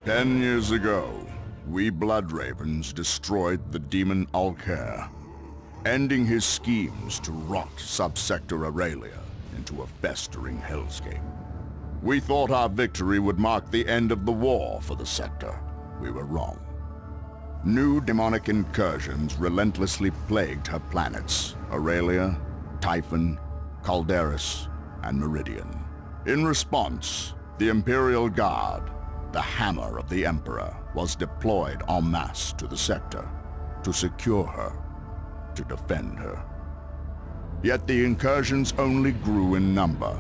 10 years ago, we Blood Ravens destroyed the demon Alkair, ending his schemes to rot Subsector Aurelia into a festering hellscape. We thought our victory would mark the end of the war for the sector. We were wrong. New demonic incursions relentlessly plagued her planets, Aurelia, Typhon, Calderis, and Meridian. In response, the Imperial Guard, the Hammer of the Emperor, was deployed en masse to the sector to secure her, to defend her. Yet the incursions only grew in number,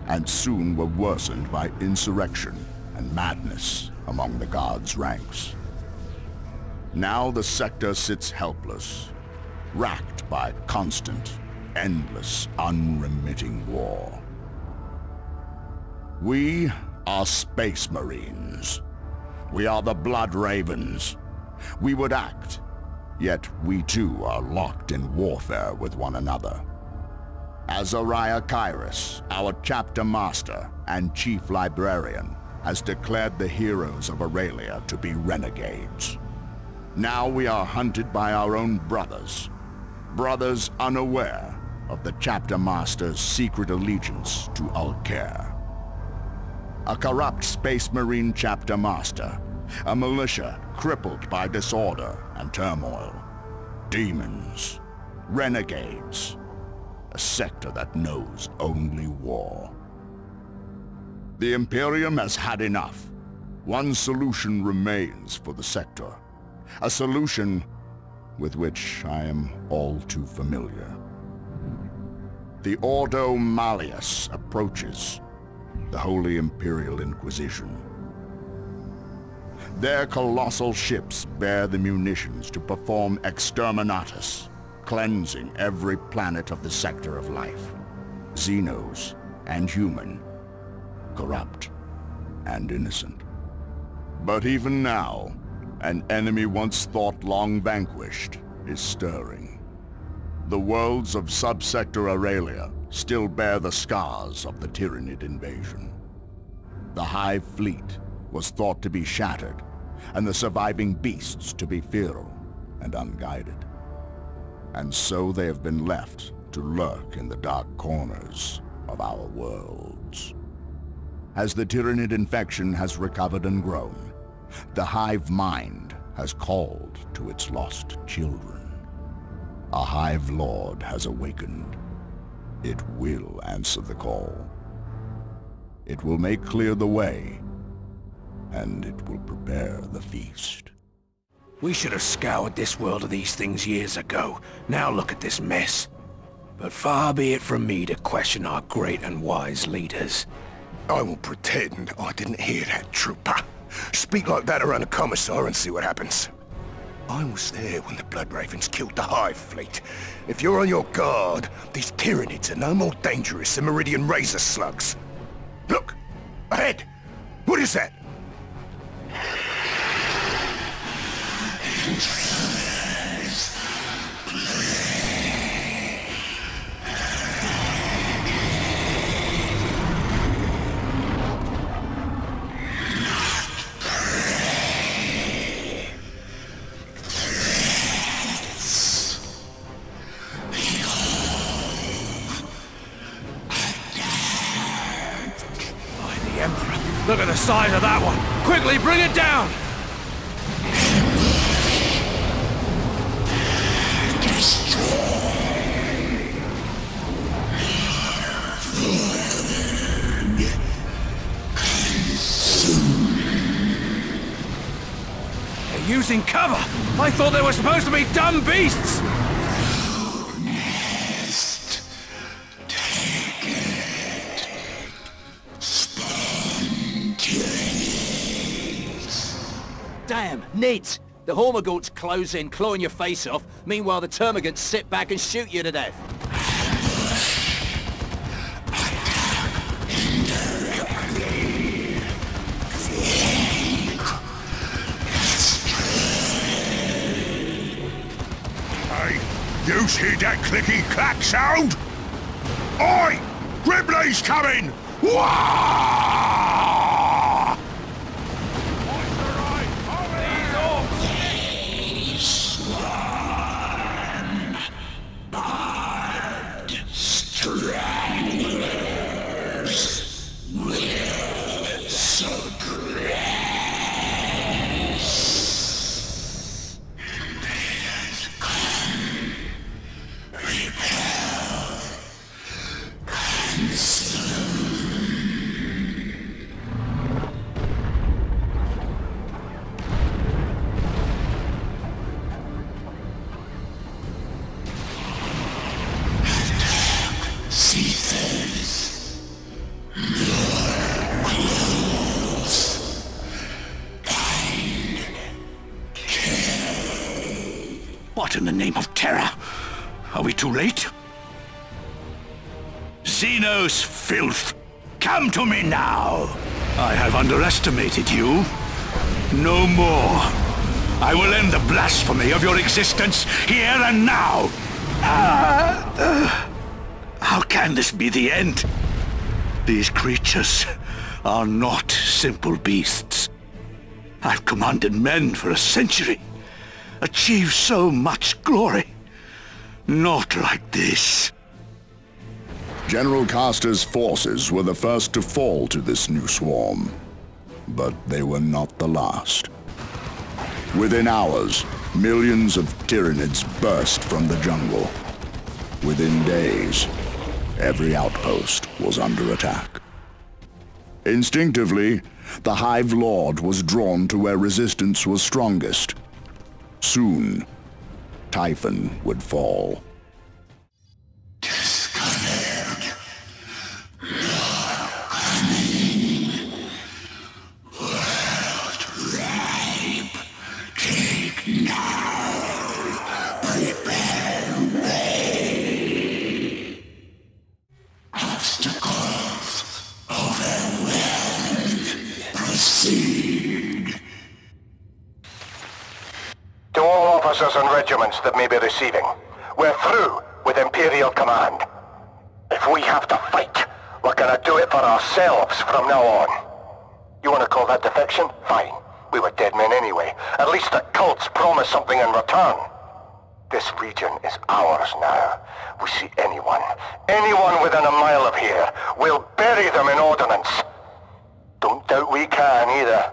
and soon were worsened by insurrection and madness among the Guard's ranks. Now the sector sits helpless, racked by constant, endless, unremitting war. We are Space Marines. We are the Blood Ravens. We would act, yet we too are locked in warfare with one another. Azariah Kairos, our chapter master and chief librarian, has declared the heroes of Aurelia to be renegades. Now we are hunted by our own brothers, brothers unaware of the chapter master's secret allegiance to Alkair. A corrupt Space Marine chapter master, a militia crippled by disorder and turmoil, demons, renegades, a sector that knows only war. The Imperium has had enough. One solution remains for the sector. A solution with which I am all too familiar. The Ordo Malleus approaches, the Holy Imperial Inquisition. Their colossal ships bear the munitions to perform exterminatus, cleansing every planet of the sector of life, Xenos and human, corrupt and innocent. But even now, an enemy once thought long vanquished is stirring. The worlds of Subsector Aurelia still bear the scars of the Tyranid invasion. The Hive fleet was thought to be shattered, and the surviving beasts to be feral and unguided. And so they have been left to lurk in the dark corners of our worlds. As the Tyranid infection has recovered and grown, the Hive mind has called to its lost children. A Hive Lord has awakened. It will answer the call. It will make clear the way, and it will prepare the feast. We should have scoured this world of these things years ago. Now look at this mess. But far be it from me to question our great and wise leaders. I will pretend I didn't hear that, trooper. Speak like that around a commissar and see what happens. I was there when the Blood Ravens killed the Hive fleet. If you're on your guard, these Tyranids are no more dangerous than Meridian razor slugs. Look! Ahead! What is that? Look at the size of that one! Quickly, bring it down! They're using cover! I thought they were supposed to be dumb beasts! Damn, Nids! The Hormagauts close in, clawing your face off. Meanwhile, the Termagants sit back and shoot you to death. Hey, you hear that clicky-clack sound? Oi! Gribley's coming! Wah! What in the name of terror? Are we too late? Xenos filth! Come to me now! I have underestimated you. No more. I will end the blasphemy of your existence here and now! How can this be the end? These creatures are not simple beasts. I've commanded men for a century, achieved so much glory. Not like this. General Castor's forces were the first to fall to this new swarm, but they were not the last. Within hours, millions of Tyranids burst from the jungle. Within days, every outpost was under attack. Instinctively, the Hive Lord was drawn to where resistance was strongest. Soon, Typhon would fall. Disconnect. Not coming. World ripe. Take now. Prepare way. Obstacles overwhelmed. Proceed. To all officers and regiments that may be receiving, we're through with Imperial Command. If we have to fight, we're gonna do it for ourselves from now on. You wanna call that defection? Fine. We were dead men anyway. At least the cults promised something in return. This region is ours now. We see anyone within a mile of here, we'll bury them in ordnance. Don't doubt we can either.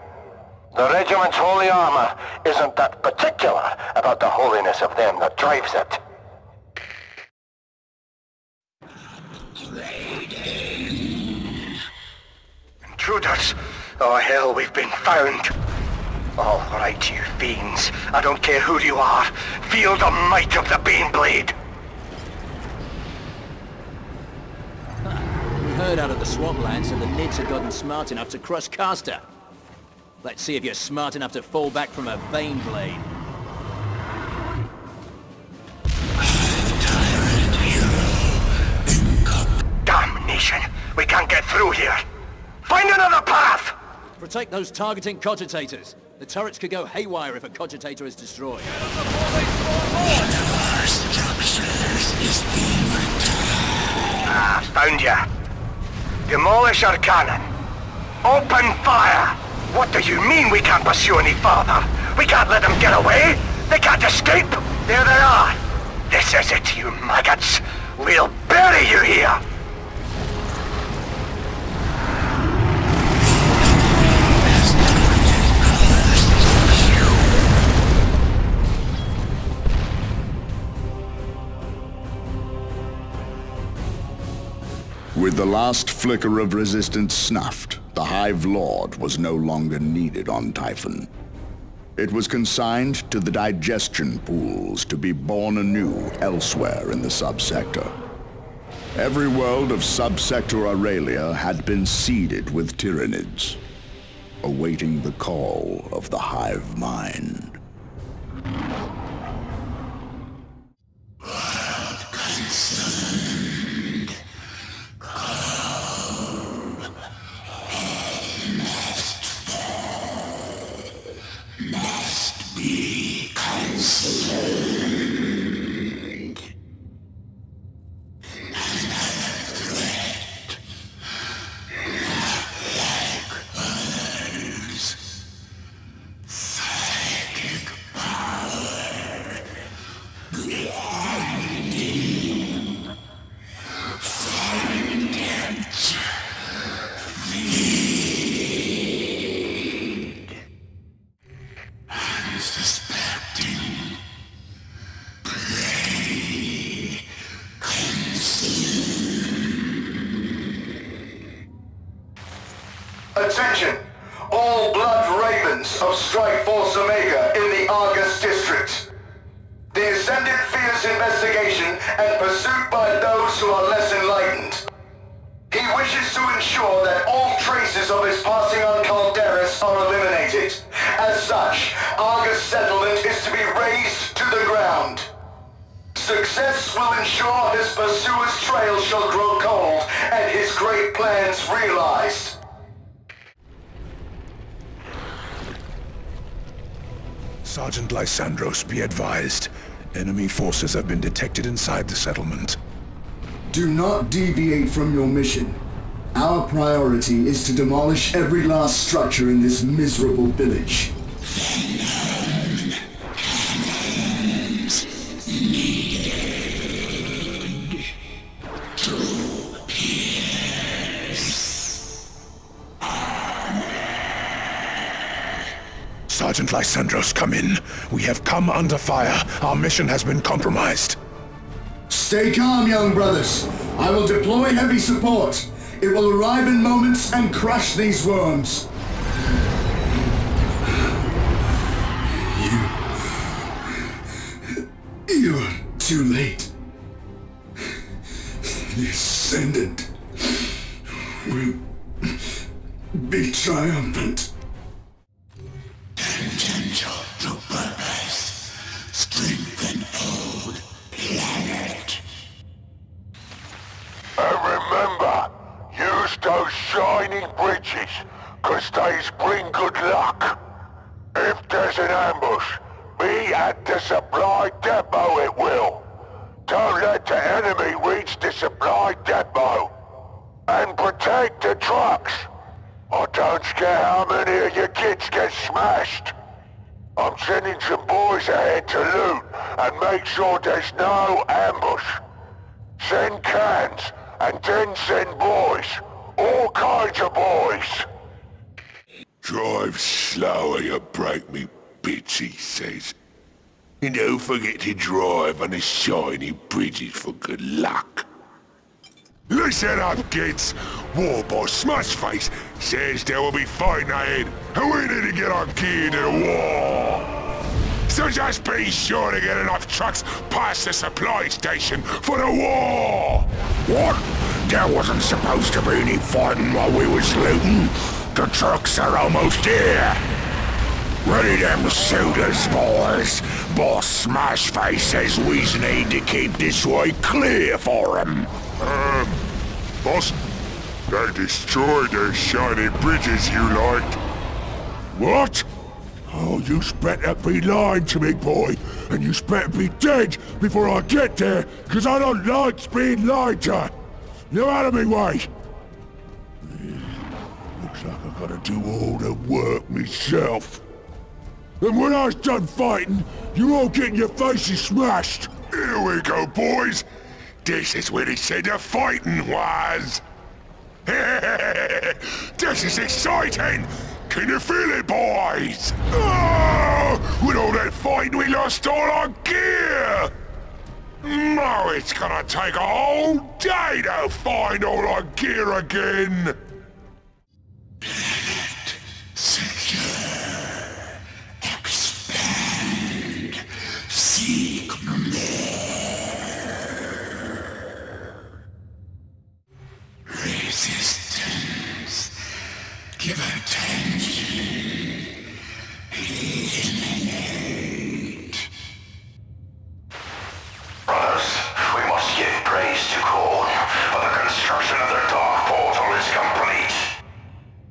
The regiment's holy armor isn't that particular about the holiness of them that drives it. Intruders! Oh hell, we've been found! All right, you fiends. I don't care who you are. Feel the might of the Baneblade! We heard out of the swamplands that the Nids had gotten smart enough to crush Castor. Let's see if you're smart enough to fall back from a Baneblade. Damnation! We can't get through here! Find another path! Protect those targeting cogitators. The turrets could go haywire if a cogitator is destroyed. Found ya. Demolish our cannon. Open fire! What do you mean we can't pursue any further? We can't let them get away! They can't escape! There they are! This is it, you maggots! We'll bury you here! With the last flicker of resistance snuffed, the Hive Lord was no longer needed on Typhon. It was consigned to the digestion pools to be born anew elsewhere in the subsector. Every world of subsector Aurelia had been seeded with Tyranids, awaiting the call of the Hive Mind. Attention! All Blood Ravens of Strike Force Omega in the Argus District. The Ascendant fears investigation and pursuit by those who are less enlightened. He wishes to ensure that all traces of his passing on Calderis are eliminated. As such, Argus settlement is to be razed to the ground. ground. Success will ensure his pursuer's trail shall grow cold and his great plans realized. Sergeant Lysandros, be advised. Enemy forces have been detected inside the settlement. Do not deviate from your mission. Our priority is to demolish every last structure in this miserable village. Sergeant Lysandros, come in. We have come under fire. Our mission has been compromised. Stay calm, young brothers. I will deploy heavy support. It will arrive in moments and crush these worms. You're too late. The Ascendant will be triumphant. Tangential to purpose. Strengthen old planet. And remember, use those shining bridges, 'cause they's bring good luck. If there's an ambush, be at the supply depot it will. Don't let the enemy reach the supply depot. And protect the trucks. I don't care how many of your kids get smashed. I'm sending some boys ahead to loot and make sure there's no ambush. Send cans and then send boys. All kinds of boys. Drive slower, you break me bits, he says. And don't forget to drive on the shiny bridges for good luck. Listen up, kids! War boss Smashface says there will be fighting ahead, and we need to get our gear to the war! So just be sure to get enough trucks past the supply station for the war! What? There wasn't supposed to be any fighting while we was looting? The trucks are almost here! Ready them sodas, boys! Boss Smashface says we need to keep this way clear for him. Boss, they destroyed those shiny bridges you liked. What? Oh, you better be lying to me, boy, and you better be dead before I get there, 'cause I don't like being lied to. Now out of me way. Looks like I gotta do all the work myself. And when I was done fighting, you all getting your faces smashed. Here we go, boys. This is where he said the fighting was. This is exciting. Can you feel it, boys? Oh, with all that fighting, we lost all our gear. No, it's gonna take a whole day to find all our gear again. Planet secure. Expand. Seek more. Resistance. Give attention. Eliminate. Brothers, we must give praise to God, for the construction of the Dark Portal is complete.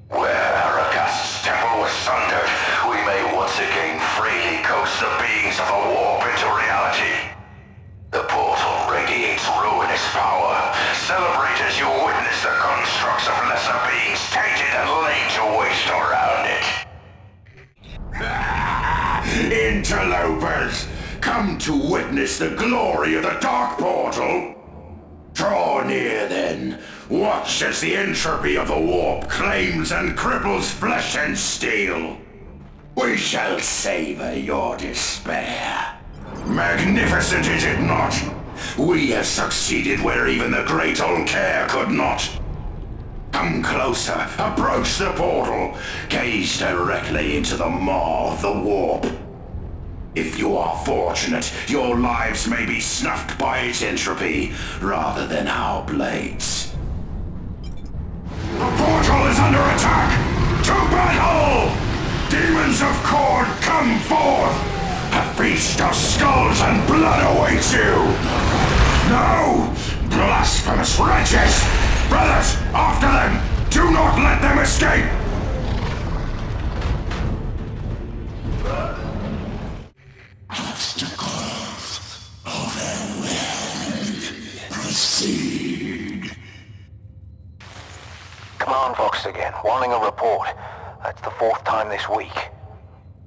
Where Aragast's temple was sundered, we may once again freely coax the beings of the warp into reality. The portal radiates ruinous power. Celebrate as you witness the constructs of lesser beings tainted and laid to waste around it. Interlopers! Come to witness the glory of the Dark Portal! Draw near then. Watch as the entropy of the warp claims and cripples flesh and steel. We shall savor your despair. Magnificent, is it not? We have succeeded where even the great Olcair could not. Come closer, approach the portal, gaze directly into the maw of the warp. If you are fortunate, your lives may be snuffed by its entropy, rather than our blades. The portal is under attack! To battle! Demons of Khorne, come forth! A feast of skulls and blood awaits you! No! Blasphemous wretches! Brothers, after them! Do not let them escape! Obstacles overwhelmed. Proceed. Command Vox again, wanting a report. That's the 4th time this week.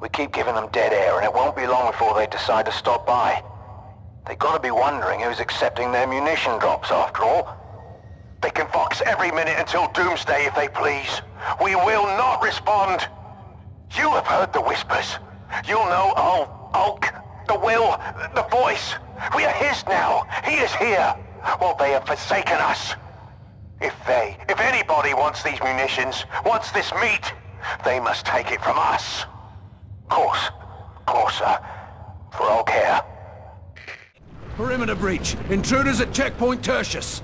We keep giving them dead air, and it won't be long before they decide to stop by. They gotta be wondering who's accepting their munition drops, after all. They can Vox every minute until doomsday if they please. We will not respond! You have heard the whispers. You'll know Ulk, the will, the voice. We are his now. He is here. Well, they have forsaken us. If anybody wants these munitions, wants this meat, they must take it from us. Course, sir. For all care. Perimeter breach. Intruders at checkpoint Tertius.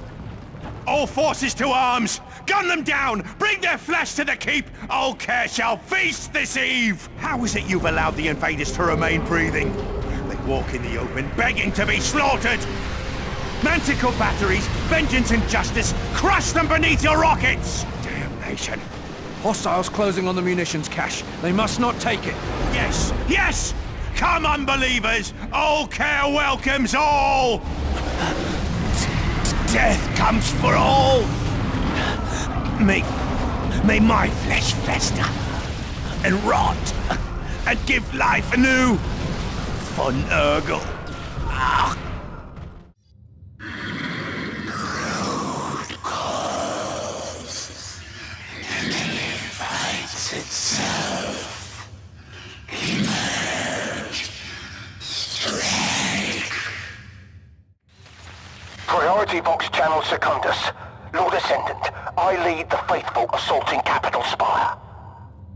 All forces to arms! Gun them down! Bring their flesh to the keep! All care shall feast this eve! How is it you've allowed the invaders to remain breathing? They walk in the open, begging to be slaughtered! Manticore batteries, vengeance and justice, crush them beneath your rockets! Damnation. Hostiles closing on the munitions cache. They must not take it. Yes! Yes! Come, unbelievers! All care welcomes all! Death comes for all! May my flesh fester and rot and give life anew for Nurgle. Road calls. Enemy fights itself. Emerge. Strike. Priority Vox Channel Secundus. Lord Ascendant, I lead the faithful assaulting Capital Spire.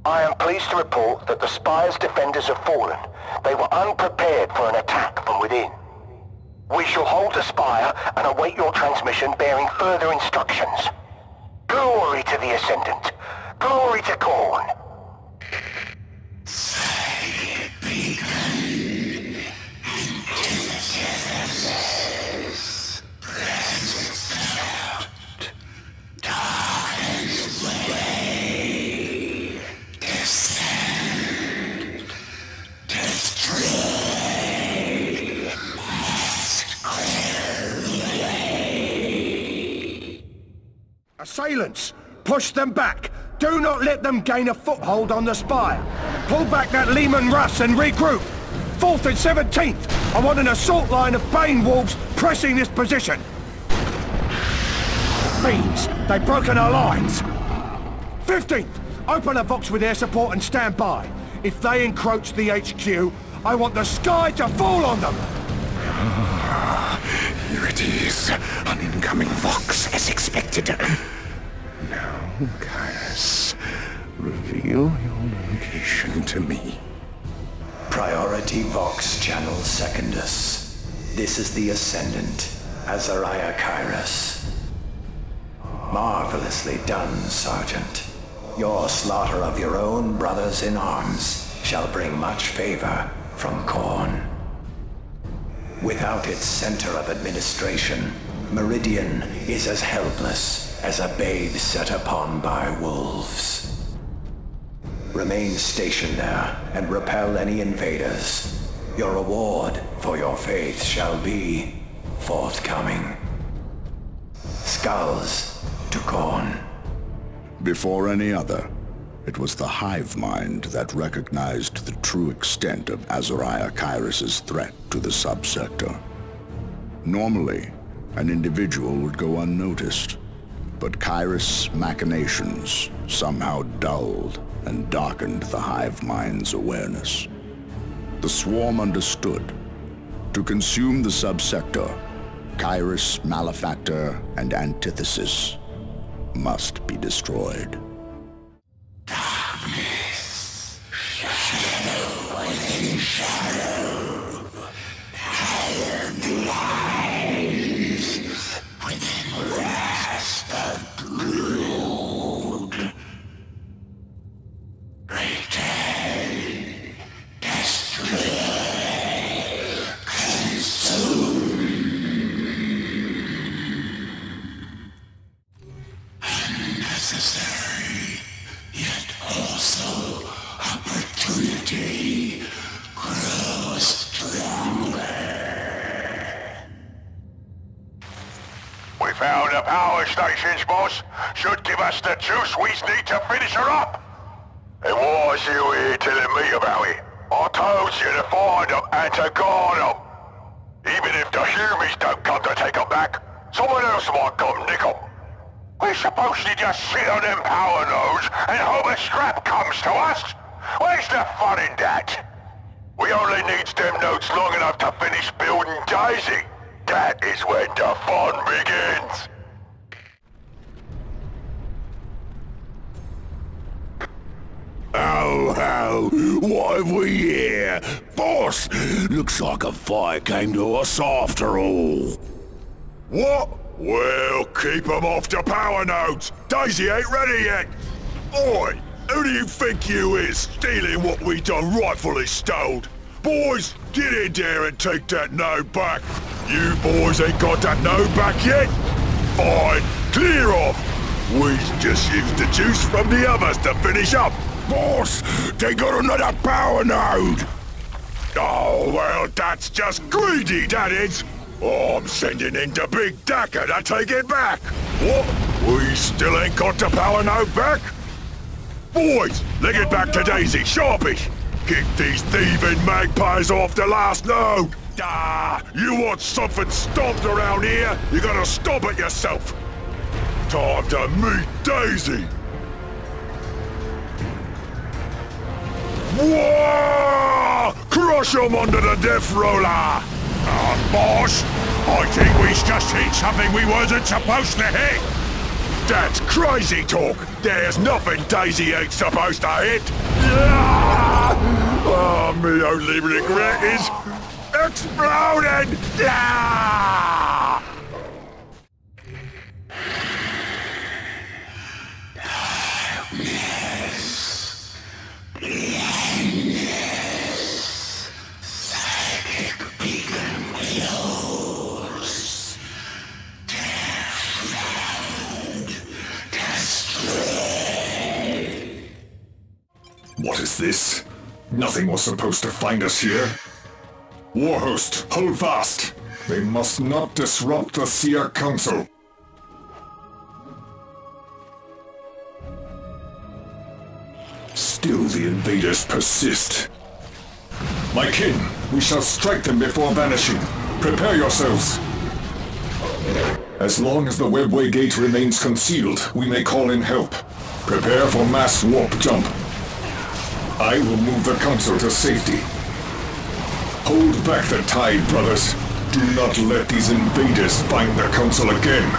I am pleased to report that the Spire's defenders have fallen. They were unprepared for an attack from within. We shall hold the Spire and await your transmission bearing further instructions. Glory to the Ascendant. Glory to Khorne. Silent beacon. Antithesis. Presence felt. Darkens way. Descend. Destroy. Must clear the way. Assailants! Push them back! Do not let them gain a foothold on the Spire! Pull back that Lehman Russ and regroup! 4th and 17th! I want an assault line of Bane Wolves pressing this position! Fiends! They've broken our lines! 15th! Open a Vox with air support and stand by. If they encroach the HQ, I want the sky to fall on them! Here it is. An incoming Vox, as expected. Now, Caius, reveal your location to me. Priority Vox Channel Secundus. This is the Ascendant, Azariah Kairos. Marvelously done, Sergeant. Your slaughter of your own brothers in arms shall bring much favor from Khorne. Without its center of administration, Meridian is as helpless as a babe set upon by wolves. Remain stationed there and repel any invaders. Your reward for your faith shall be forthcoming. Skulls to Khorne. Before any other, it was the hive mind that recognized the true extent of Azariah Kairos' threat to the subsector. Normally, an individual would go unnoticed, but Kairos' machinations somehow dulled and darkened the hive mind's awareness. The swarm understood. To consume the subsector, Kairos, Malefactor, and Antithesis must be destroyed. Darkness, shadow within shadow, tired lines within grasp of brood. Return, destroy. power stations, boss. Should give us the juice we need to finish her up. And why's you here telling me about it? I told you to find them and to guard them. Even if the humans don't come to take them back, someone else might come nick them. We're supposed to just sit on them power nodes and hope a scrap comes to us? Where's the fun in that? We only needs them nodes long enough to finish building Daisy. That is when the fun begins. Oh, what have we here? Boss, looks like a fire came to us after all. What? Well, keep them off the power nodes. Daisy ain't ready yet. Oi, who do you think you is, stealing what we done rightfully stole? Boys, get in there and take that node back. You boys ain't got that node back yet? Fine, clear off. We just used the juice from the others to finish up. Boss, they got another power node. Oh, well, that's just greedy, that is. I'm sending in the big Dacker to take it back. What? We still ain't got the power node back? Boys, leg it back to Daisy, sharpish. Get these thieving magpies off the last node. You want something stomped around here, you gotta stomp it yourself. Time to meet Daisy. Whoa! Crush him under the death roller! Boss, I think we just hit something we wasn't supposed to hit. That's crazy talk. There's nothing Daisy ain't supposed to hit. Oh, me only regret is exploding. What is this? Nothing was supposed to find us here. Warhost, hold fast! They must not disrupt the Seer Council. Still the invaders persist. My kin, we shall strike them before vanishing. Prepare yourselves. As long as the webway gate remains concealed, we may call in help. Prepare for mass warp jump. I will move the council to safety. Hold back the tide, brothers. Do not let these invaders find the council again.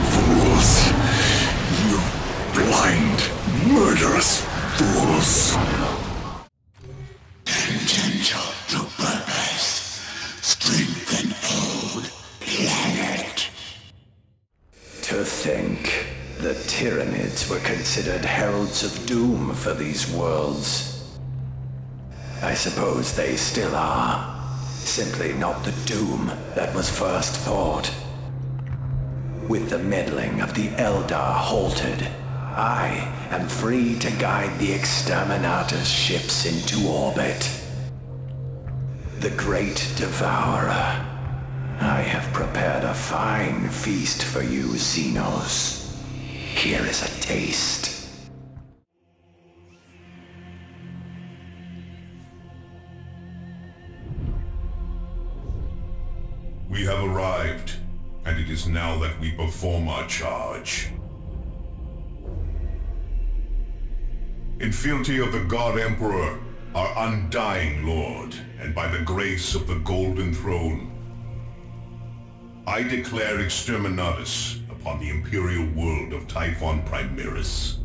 Fools! You blind, murderous fools! Tangential to purpose. Strength an old planet. To think the Tyranids were considered heralds of doom for these worlds. I suppose they still are. Simply not the doom that was first thought. With the meddling of the Eldar halted, I am free to guide the Exterminator's ships into orbit. The Great Devourer. I have prepared a fine feast for you, Xenos. Here is a taste. We have arrived, and it is now that we perform our charge. In fealty of the God Emperor, our undying Lord, and by the grace of the Golden Throne, I declare Exterminatus upon the Imperial world of Typhon Primaris.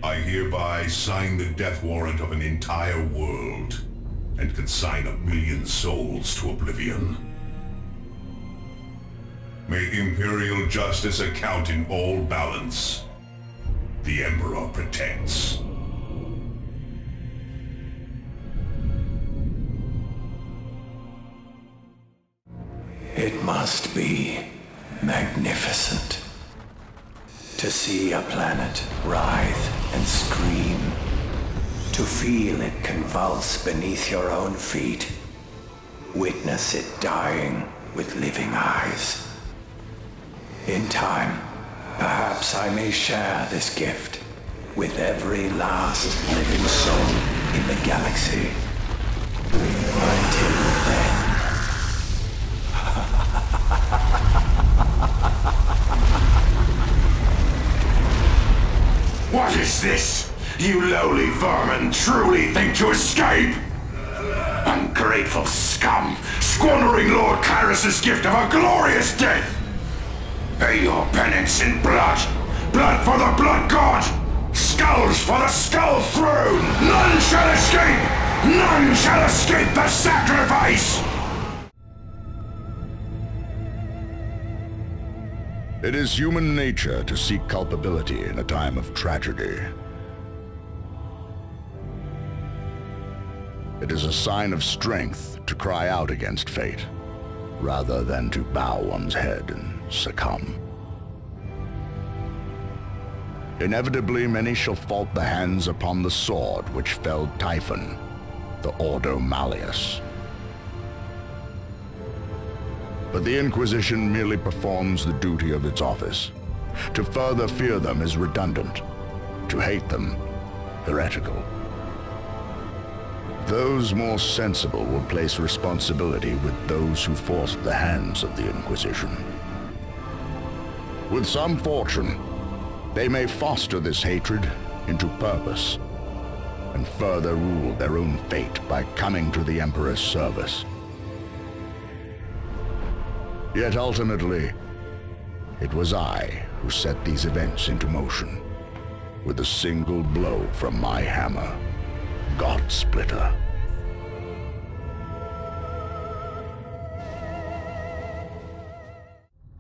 I hereby sign the death warrant of an entire world, and consign 1,000,000 souls to oblivion. May Imperial justice account in all balance. The Emperor protects. It must be magnificent to see a planet writhe and scream. To feel it convulse beneath your own feet. Witness it dying with living eyes. In time, perhaps I may share this gift with every last living soul in the galaxy. Until then. What is this? You lowly vermin truly think to escape? Ungrateful scum, squandering Lord Kyrus's gift of a glorious death! Pay your penance in blood! Blood for the blood god! Skulls for the skull throne! None shall escape! None shall escape the sacrifice! It is human nature to seek culpability in a time of tragedy. It is a sign of strength to cry out against fate, rather than to bow one's head and succumb. Inevitably, many shall fault the hands upon the sword which felled Typhon, the Ordo Malleus. But the Inquisition merely performs the duty of its office. To further fear them is redundant. To hate them, heretical. Those more sensible will place responsibility with those who forced the hands of the Inquisition. With some fortune, they may foster this hatred into purpose, and further rule their own fate by coming to the Emperor's service. Yet ultimately, it was I who set these events into motion, with a single blow from my hammer, God Splitter.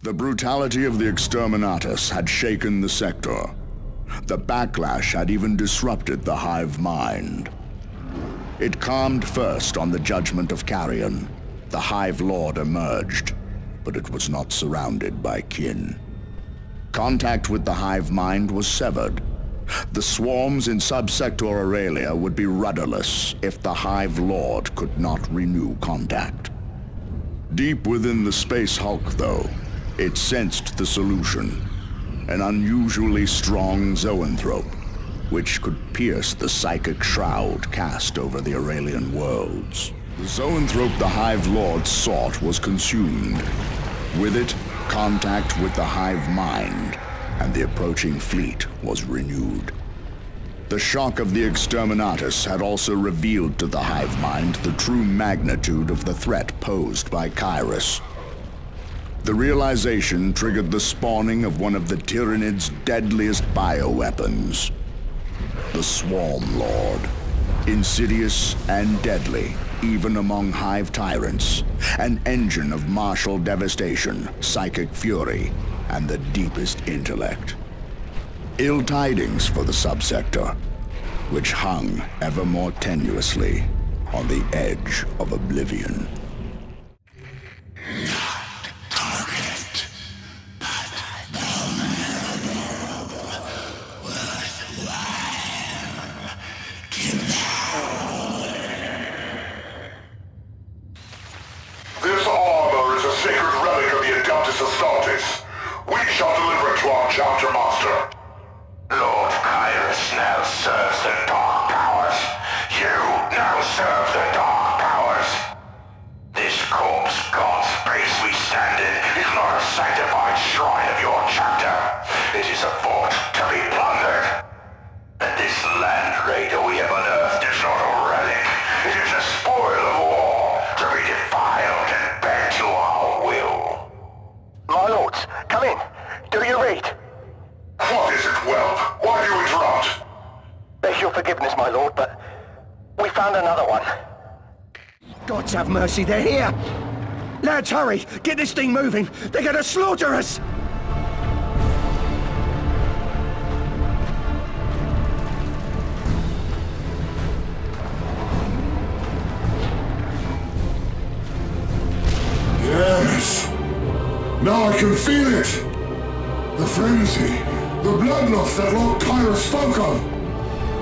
The brutality of the Exterminatus had shaken the sector. The backlash had even disrupted the hive mind. It calmed first on the judgment of Carrion. The Hive Lord emerged, but it was not surrounded by kin. Contact with the hive mind was severed. The swarms in Subsector Aurelia would be rudderless if the Hive Lord could not renew contact. Deep within the Space Hulk, though, it sensed the solution. An unusually strong zoanthrope, which could pierce the psychic shroud cast over the Aurelian worlds. The zoanthrope the Hive Lord sought was consumed. With it, contact with the hive mind, and the approaching fleet was renewed. The shock of the Exterminatus had also revealed to the hive mind the true magnitude of the threat posed by Kyrus. The realization triggered the spawning of one of the Tyranids' deadliest bioweapons, the Swarm Lord. Insidious and deadly, even among hive tyrants, an engine of martial devastation, psychic fury, and the deepest intellect. Ill tidings for the subsector, which hung ever more tenuously on the edge of oblivion. Chapter Master. Lord Kyrus now serves the Dark Powers. You now serve the Dark Powers. This corpse god's base we stand in is not a sanctified shrine of your chapter. It is a fort to be plundered. And this land raider we have unearthed is not a relic. It is a spoil of war to be defiled and bent to our will. My lords, come in. Do you read? What is it, Whelp? Why do you interrupt? Beg your forgiveness, my lord, but we found another one. Gods have mercy, they're here! Lads, hurry! Get this thing moving! They're gonna slaughter us! Yes! Now I can feel it! The frenzy! The bloodlust that Lord Kyrus spoke of!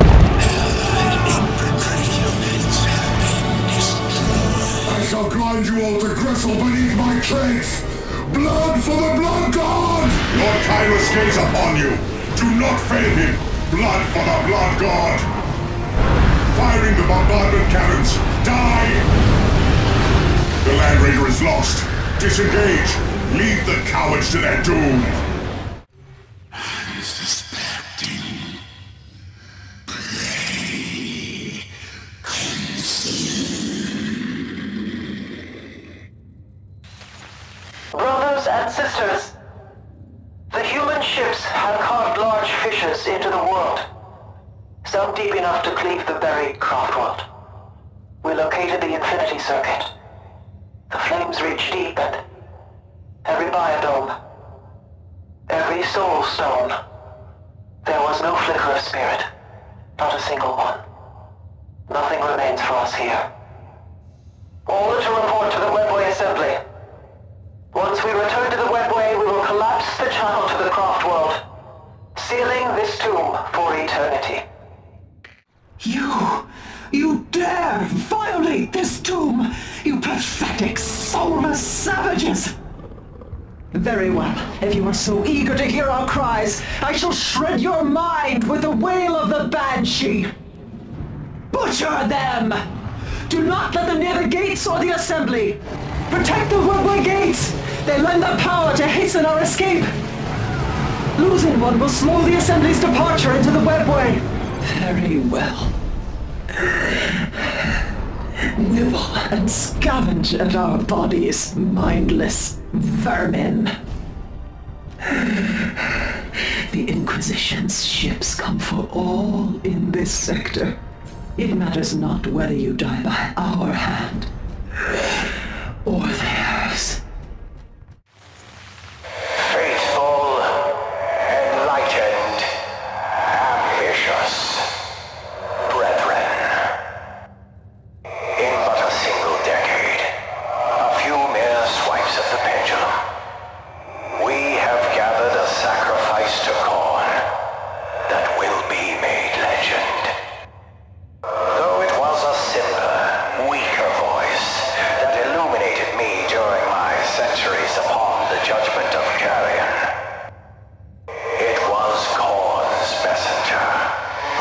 Allied infantry units have been destroyed. I shall grind you all to gristle beneath my treads! Blood for the Blood God! Lord Kairos gaze upon you! Do not fail him! Blood for the Blood God! Firing the bombardment cannons! Die! The Land Raider is lost! Disengage! Lead the cowards to their doom! Unsuspecting. Prey. Brothers and sisters, the human ships have carved large fissures into the world, some deep enough to cleave the buried craft world. We located the Infinity Circuit. The flames reach deep, and every biodome, every soul stone, there was no flicker of spirit, not a single one. Nothing remains for us here. Order to report to the Webway Assembly. Once we return to the Webway, we will collapse the channel to the craft world, sealing this tomb for eternity. You dare violate this tomb, you pathetic, soulless savages! Very well, if you are so eager to hear our cries, I shall shred your mind with the wail of the Banshee! Butcher them! Do not let them near the gates or the Assembly! Protect the Webway gates! They lend the power to hasten our escape! Losing one will slow the Assembly's departure into the Webway! Very well. Nibble and scavenge at our bodies, mindless vermin. The Inquisition's ships come for all in this sector. It matters not whether you die by our hand or theirs. Faithful, enlightened, ambitious brethren. In but a single decade, a few mere swipes of the pendulum, we have gathered a sacrifice to Khorne that will be made legend. Though it was a simpler, weaker voice that illuminated me during my centuries upon the judgment of Carrion, it was Khorne's messenger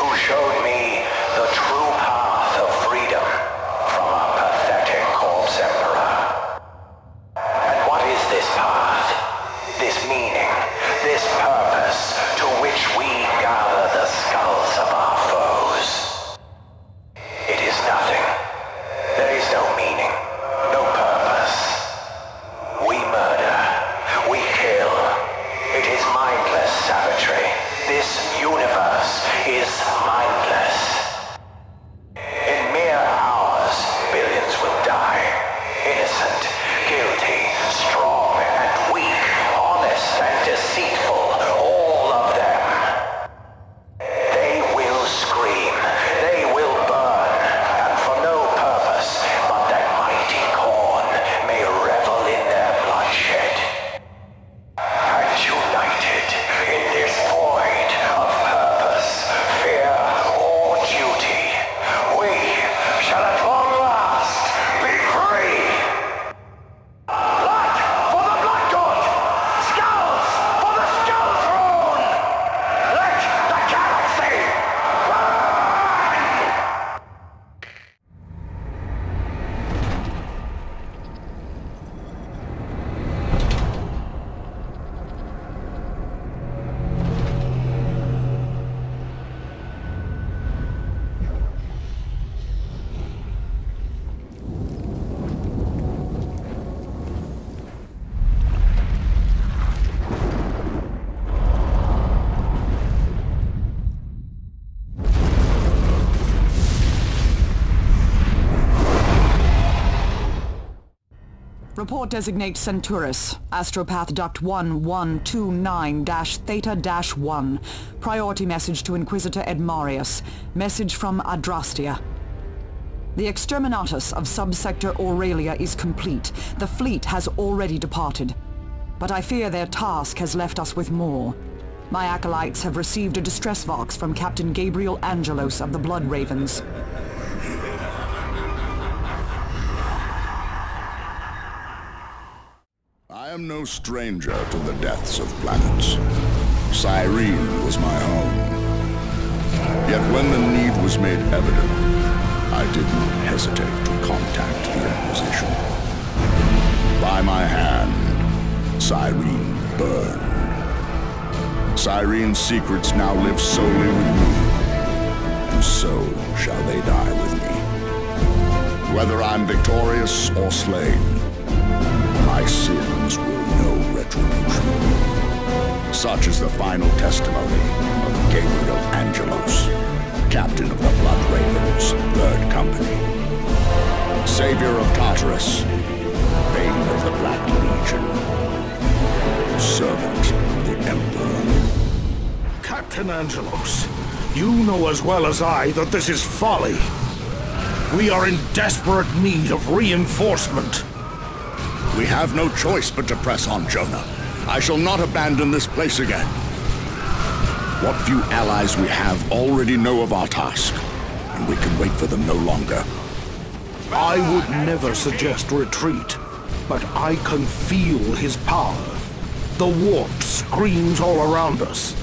who showed me the true path of freedom from a pathetic corpse emperor. And what is this path? This meaning? This purpose to which we gather the skulls of our foes? It is nothing. There is no meaning, no purpose. We murder. We kill. It is mindless savagery. This universe is mindless. In mere hours, billions will die. Innocent, guilty, strong and weak, honest and deceitful, all of them. They will scream, they will burn, and for no purpose but that mighty Khorne may revel in their bloodshed. And united in this void of purpose, fear, or duty, we shall at long last be free! Blood for the Blood God! Skulls for the Skull Throne! Let the galaxy burn! Report designates Centauris, Astropath Duct 1129-Theta-1. Priority message to Inquisitor Ed Marius. Message from Adrastia. The exterminatus of Subsector Aurelia is complete. The fleet has already departed. But I fear their task has left us with more. My acolytes have received a distress vox from Captain Gabriel Angelos of the Blood Ravens. I am no stranger to the deaths of planets. Cyrene was my home. Yet when the need was made evident, I didn't hesitate to contact the Inquisition. By my hand, Cyrene burned. Cyrene's secrets now live solely with me, and so shall they die with me. Whether I'm victorious or slain, my sins will know retribution. Such is the final testimony of Gabriel Angelos, captain of the Blood Ravens, 3rd Company. Savior of Tartarus, Bane of the Black Legion, servant of the Emperor. Captain Angelos, you know as well as I that this is folly. We are in desperate need of reinforcement. We have no choice but to press on, Jonah. I shall not abandon this place again. What few allies we have already know of our task, and we can wait for them no longer. I would never suggest retreat, but I can feel his power. The warp screams all around us.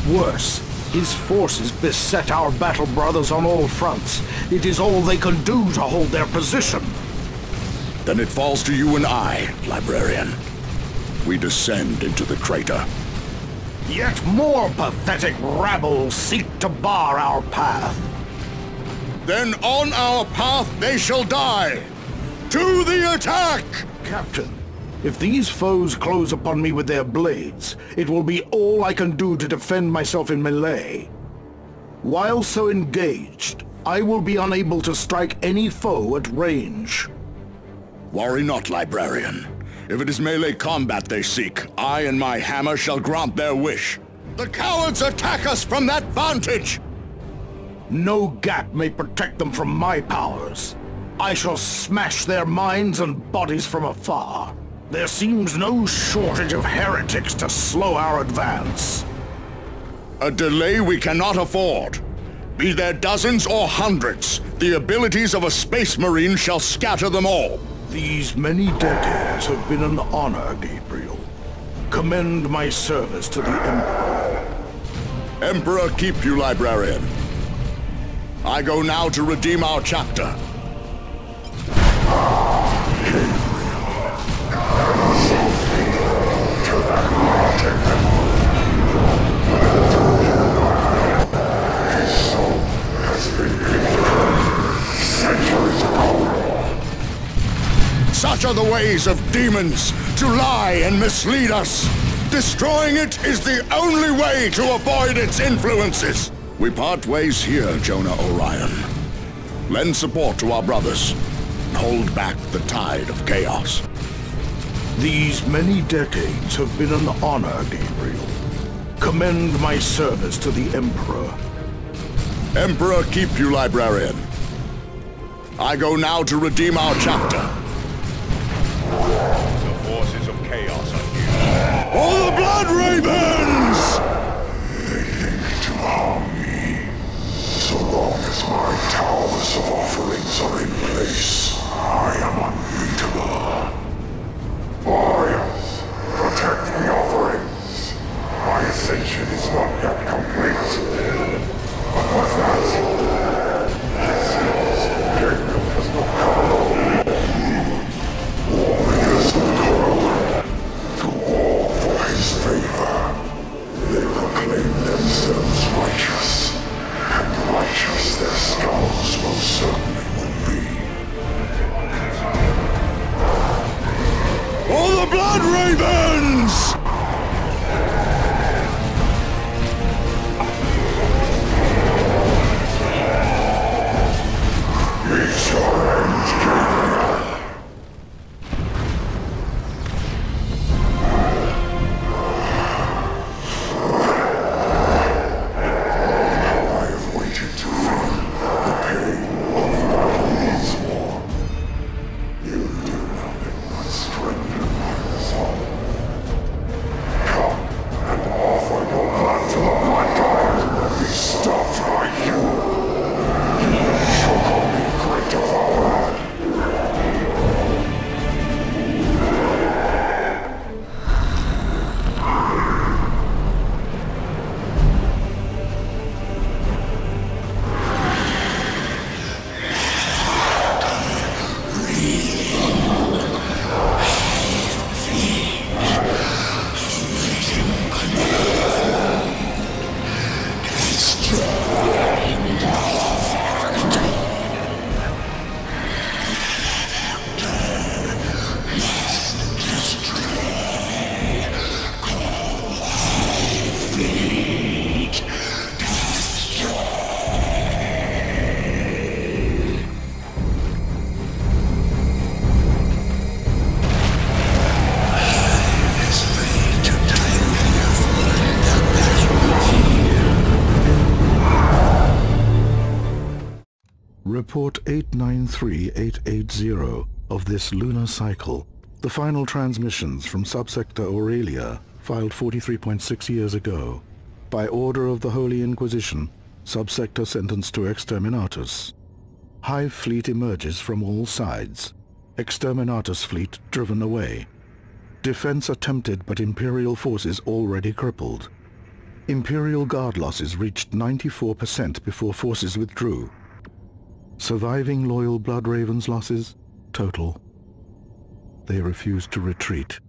Worse, his forces beset our battle brothers on all fronts. It is all they can do to hold their position. Then it falls to you and I, Librarian. We descend into the crater. Yet more pathetic rabble seek to bar our path. Then on our path they shall die! To the attack! Captain, if these foes close upon me with their blades, it will be all I can do to defend myself in melee. While so engaged, I will be unable to strike any foe at range. Worry not, Librarian. If it is melee combat they seek, I and my hammer shall grant their wish. The cowards attack us from that vantage! No gap may protect them from my powers. I shall smash their minds and bodies from afar. There seems no shortage of heretics to slow our advance. A delay we cannot afford. Be there dozens or hundreds, the abilities of a space marine shall scatter them all. These many decades have been an honor, Gabriel. Commend my service to the Emperor. Emperor keep you, Librarian. I go now to redeem our chapter. Such are the ways of demons, to lie and mislead us. Destroying it is the only way to avoid its influences. We part ways here, Jonah Orion. Lend support to our brothers, and hold back the tide of chaos. These many decades have been an honor, Gabriel. Commend my service to the Emperor. Emperor keep you, Librarian. I go now to redeem our chapter. The forces of chaos are here. All the Blood Ravens! They think to harm me. So long as my towers of offerings are in place, I am unbeatable. Warriors, protect the offerings. My ascension is not yet complete. But with that, Gabriel does not cover all me. Warriors of Corona, to war for his favor. They proclaim themselves righteous, and righteous their skulls most certainly will be. All the Blood Ravens! It's your end, Gabriel. I have waited to feel the pain of Battle's war. You do nothing but strengthen my resolve. Report 893880 of this lunar cycle. The final transmissions from Subsector Aurelia, filed 43.6 years ago. By order of the Holy Inquisition, Subsector sentenced to Exterminatus. Hive fleet emerges from all sides. Exterminatus fleet driven away. Defense attempted but Imperial forces already crippled. Imperial guard losses reached 94% before forces withdrew. Surviving loyal Blood Ravens losses, total. They refused to retreat.